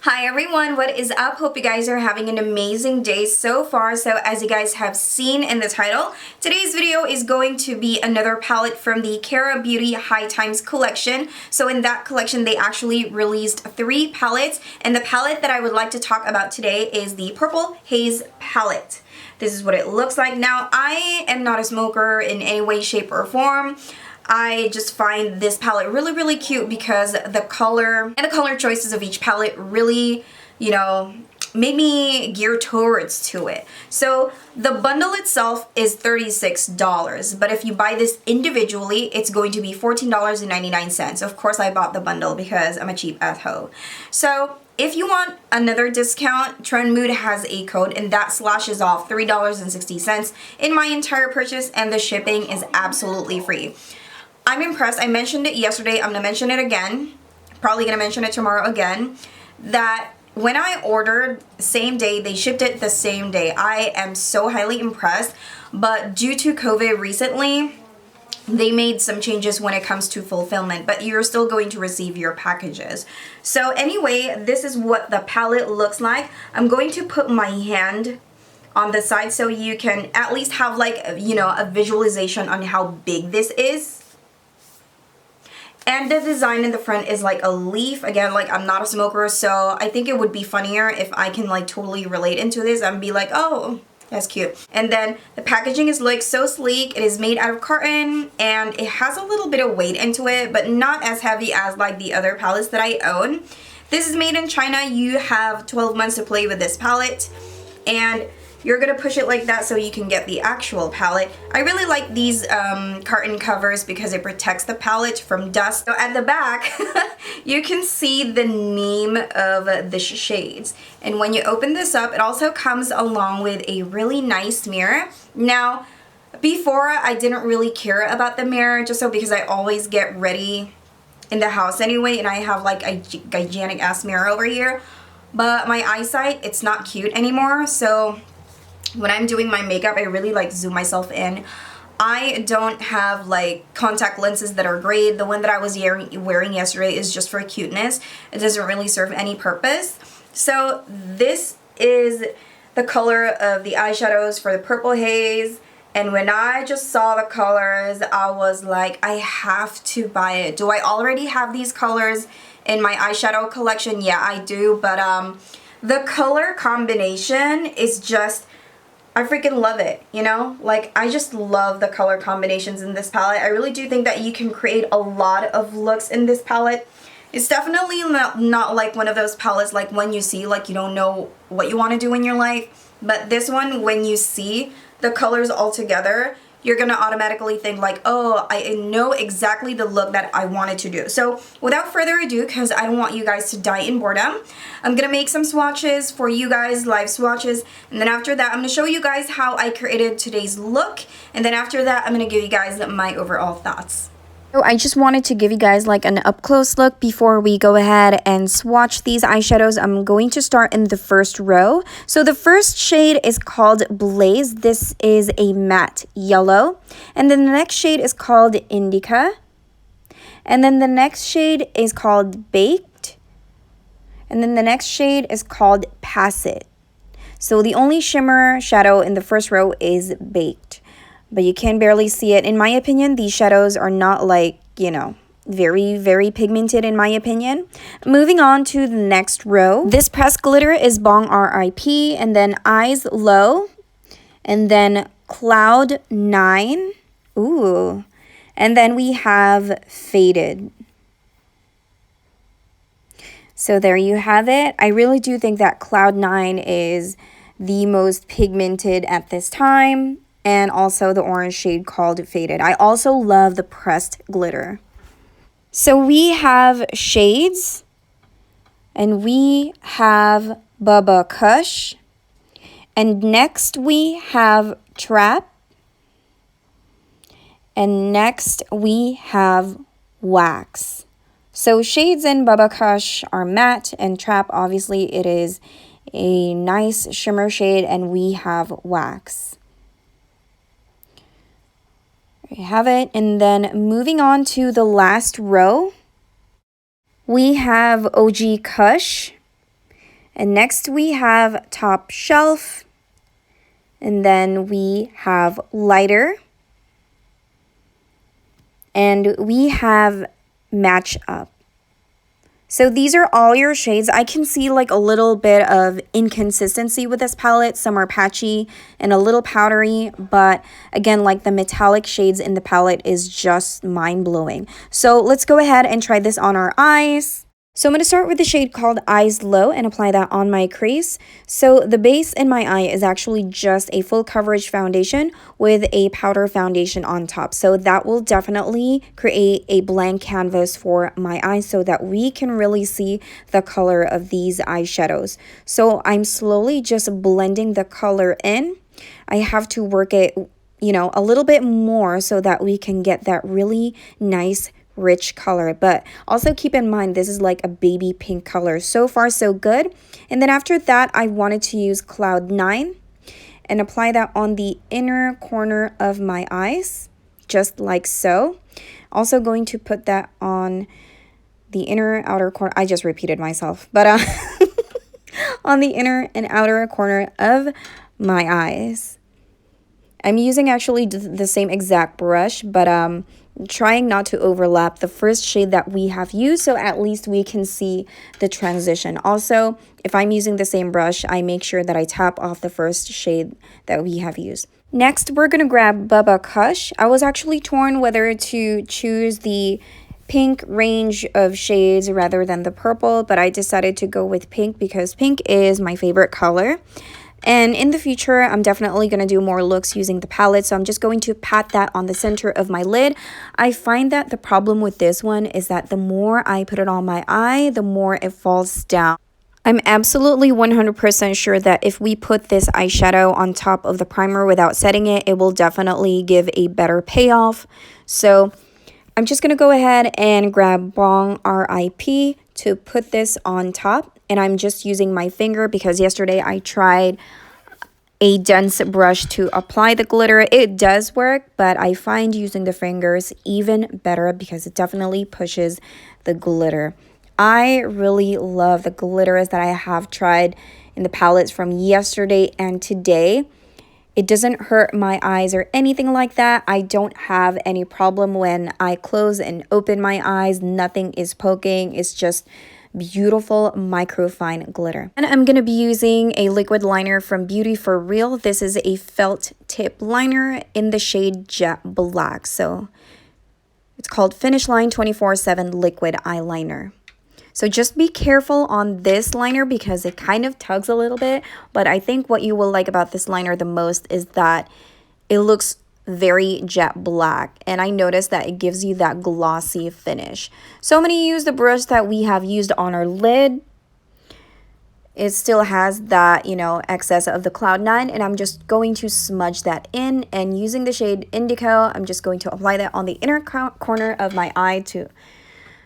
Hi everyone, what is up? Hope you guys are having an amazing day so far. So as you guys have seen in the title, today's video is going to be another palette from the Kara Beauty High Times collection. So in that collection, they actually released 3 palettes, and the palette that I would like to talk about today is the Purple Haze palette. This is what it looks like. Now, I am not a smoker in any way, shape, or form. I just find this palette really cute because the color and the color choices of each palette really, made me gear towards to it. So the bundle itself is $36, but if you buy this individually, it's going to be $14.99. Of course, I bought the bundle because I'm a cheap asshole. So if you want another discount, Trend Mood has a code, and that slashes off $3.60 in my entire purchase, and the shipping is absolutely free. I'm impressed. I mentioned it yesterday. I'm going to mention it again. Probably going to mention it tomorrow again. That when I ordered same day, they shipped it the same day. I am so highly impressed. But due to COVID recently, they made some changes when it comes to fulfillment. But you're still going to receive your packages. So anyway, this is what the palette looks like. I'm going to put my hand on the side so you can at least have like, a visualization on how big this is. And the design in the front is like a leaf. Again, like I'm not a smoker, so I think it would be funnier if I can like totally relate into this and be like, oh, that's cute. And then the packaging is like so sleek. It is made out of cotton and it has a little bit of weight into it, but not as heavy as like the other palettes that I own. This is made in China. You have 12 months to play with this palette, and you're gonna push it like that so you can get the actual palette. I really like these carton covers because it protects the palette from dust. So at the back, you can see the name of the shades. And when you open this up, it also comes along with a really nice mirror. Now, before I didn't really care about the mirror just so because I always get ready in the house anyway, and I have like a gigantic ass mirror over here. But my eyesight, it's not cute anymore, so when I'm doing my makeup, I really like zoom myself in. I don't have like contact lenses that are great. The one that I was wearing yesterday is just for cuteness. It doesn't really serve any purpose. So this is the color of the eyeshadows for the Purple Haze. And when I just saw the colors, I was like, I have to buy it. Do I already have these colors in my eyeshadow collection? Yeah, I do. But the color combination is just, I freaking love it, Like, I just love the color combinations in this palette. I really do think that you can create a lot of looks in this palette. It's definitely not like one of those palettes like when you see, like, you don't know what you want to do in your life. But this one, when you see the colors all together, you're gonna automatically think like, oh, I know exactly the look that I wanted to do. So without further ado, because I don't want you guys to die in boredom, I'm gonna make some swatches for you guys, live swatches, and then after that, I'm gonna show you guys how I created today's look, and then after that, I'm gonna give you guys my overall thoughts. So I just wanted to give you guys like an up-close look before we go ahead and swatch these eyeshadows. I'm going to start in the first row. So the first shade is called Blaze. This is a matte yellow. And then the next shade is called Indica. And then the next shade is called Baked. And then the next shade is called Pass It. So the only shimmer shadow in the first row is Baked, but you can barely see it. In my opinion, these shadows are not like, very pigmented in my opinion. Moving on to the next row. This pressed glitter is Bong R.I.P. and then Eyes Low and then Cloud 9. Ooh. And then we have Faded. So there you have it. I really do think that Cloud 9 is the most pigmented at this time, and also the orange shade called Faded. I also love the pressed glitter. So we have shades, and we have Bubba Kush, and next we have Trap, and next we have Wax. So shades and Bubba Kush are matte, and Trap, obviously, it is a nice shimmer shade, and we have Wax. There you have it. And then moving on to the last row, we have OG Kush, And next we have Top Shelf. And then we have Lighter. And we have Match Up. So these are all your shades. I can see like a little bit of inconsistency with this palette. Some are patchy and a little powdery, but again, like the metallic shades in the palette is just mind-blowing. So let's go ahead and try this on our eyes. So I'm going to start with the shade called Eyes Low and apply that on my crease. So the base in my eye is actually just a full coverage foundation with a powder foundation on top. So that will definitely create a blank canvas for my eyes so that we can really see the color of these eyeshadows. So I'm slowly just blending the color in. I have to work it, you know, a little bit more so that we can get that really nice rich color. But also keep in mind, this is like a baby pink color. So far so good. And then after that, I wanted to use Cloud 9 and apply that on the inner corner of my eyes, just like so. Also going to put that on the inner outer corner. I just repeated myself, but on the inner and outer corner of my eyes. I'm using actually the same exact brush, but trying not to overlap the first shade that we have used, so at least we can see the transition. Also, if I'm using the same brush, I make sure that I tap off the first shade that we have used. Next, we're going to grab Bubba Kush. I was actually torn whether to choose the pink range of shades rather than the purple, but I decided to go with pink because pink is my favorite color. And in the future, I'm definitely going to do more looks using the palette. So I'm just going to pat that on the center of my lid. I find that the problem with this one is that the more I put it on my eye, the more it falls down. I'm absolutely 100% sure that if we put this eyeshadow on top of the primer without setting it, it will definitely give a better payoff. So I'm just going to go ahead and grab Bong RIP to put this on top. And I'm just using my finger because yesterday I tried a dense brush to apply the glitter. It does work, but I find using the fingers even better because it definitely pushes the glitter. I really love the glitters that I have tried in the palettes from yesterday and today. It doesn't hurt my eyes or anything like that. I don't have any problem when I close and open my eyes. Nothing is poking. It's just beautiful microfine glitter. And I'm going to be using a liquid liner from Beauty For Real. This is a felt tip liner in the shade Jet Black. So it's called Finish Line 24/7 Liquid Eyeliner. So just be careful on this liner because it kind of tugs a little bit. But I think what you will like about this liner the most is that it looks very jet black, and I noticed that it gives you that glossy finish. So I'm going to use the brush that we have used on our lid. It still has that, you know, excess of the Cloud 9, and I'm just going to smudge that in, and using the shade Indigo, I'm just going to apply that on the inner corner of my eye to,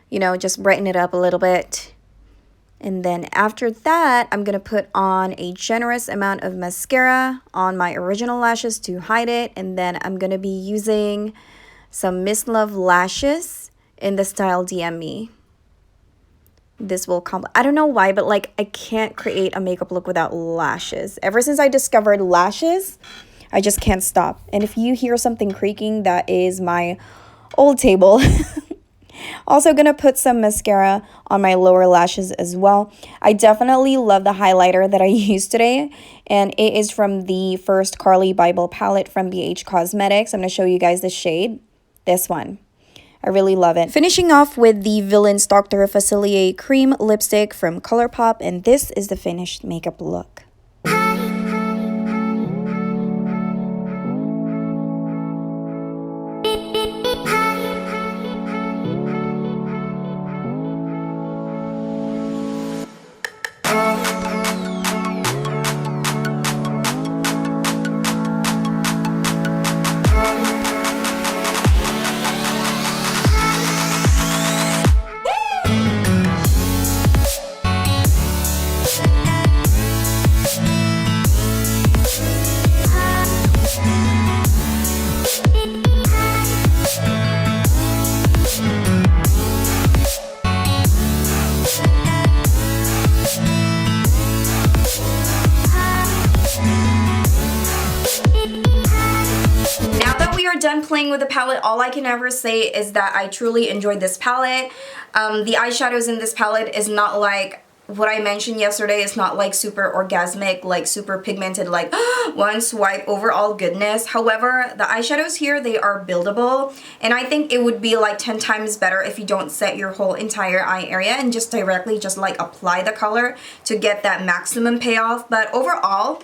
you know, just brighten it up a little bit. And then after that, I'm going to put on a generous amount of mascara on my original lashes to hide it. And then I'm going to be using some Miss Love lashes in the style DM Me. This will I don't know why, but like I can't create a makeup look without lashes. Ever since I discovered lashes, I just can't stop. And if you hear something creaking, that is my old table. Also gonna put some mascara on my lower lashes as well. I definitely love the highlighter that I used today, and it is from the first Carly Bible palette from BH Cosmetics. I'm gonna show you guys the shade, this one. I really love it. Finishing off with the Villains Dr. Facilier Cream Lipstick from ColourPop, and this is the finished makeup look. done playing with the palette, all I can ever say is that I truly enjoyed this palette. The eyeshadows in this palette is not like what I mentioned yesterday. It's not like super orgasmic, like super pigmented, like one swipe overall goodness. However, the eyeshadows here, they are buildable, and I think it would be like 10 times better if you don't set your whole entire eye area and just directly just like apply the color to get that maximum payoff. But overall,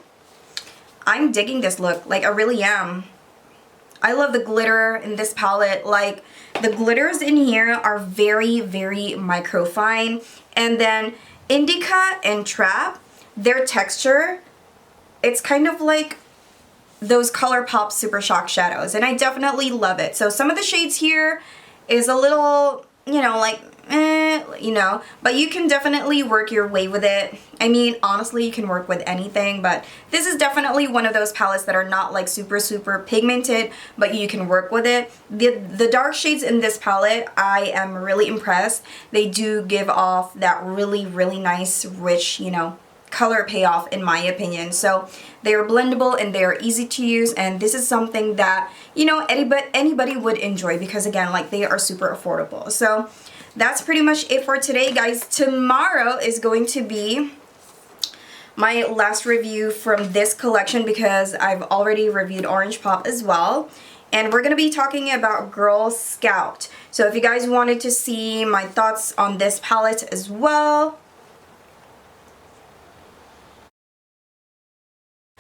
I'm digging this look. Like, I really am. I love the glitter in this palette. Like, the glitters in here are very, very micro fine. And then Indica and Trap, their texture, it's kind of like those ColourPop Super Shock shadows, and I definitely love it. So some of the shades here is a little, you know, like, you know, but you can definitely work your way with it. I mean, honestly, you can work with anything, but this is definitely one of those palettes that are not like super pigmented, but you can work with it. The dark shades in this palette, I am really impressed. They do give off that really nice, rich, you know, color payoff in my opinion. So they're blendable and they're easy to use, and this is something that, you know, anybody would enjoy because, again, like, they are super affordable. So that's pretty much it for today, guys. Tomorrow is going to be my last review from this collection because I've already reviewed Orange Pop as well. And we're going to be talking about Girl Scout. So if you guys wanted to see my thoughts on this palette as well,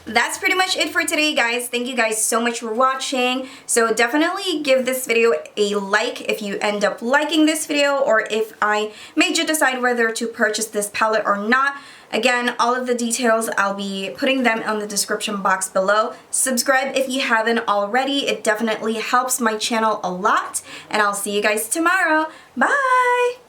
that's pretty much it for today, guys. Thank you guys so much for watching. So definitely give this video a like if you end up liking this video, or if I made you decide whether to purchase this palette or not. Again, all of the details, I'll be putting them in the description box below. Subscribe if you haven't already. It definitely helps my channel a lot. And I'll see you guys tomorrow. Bye!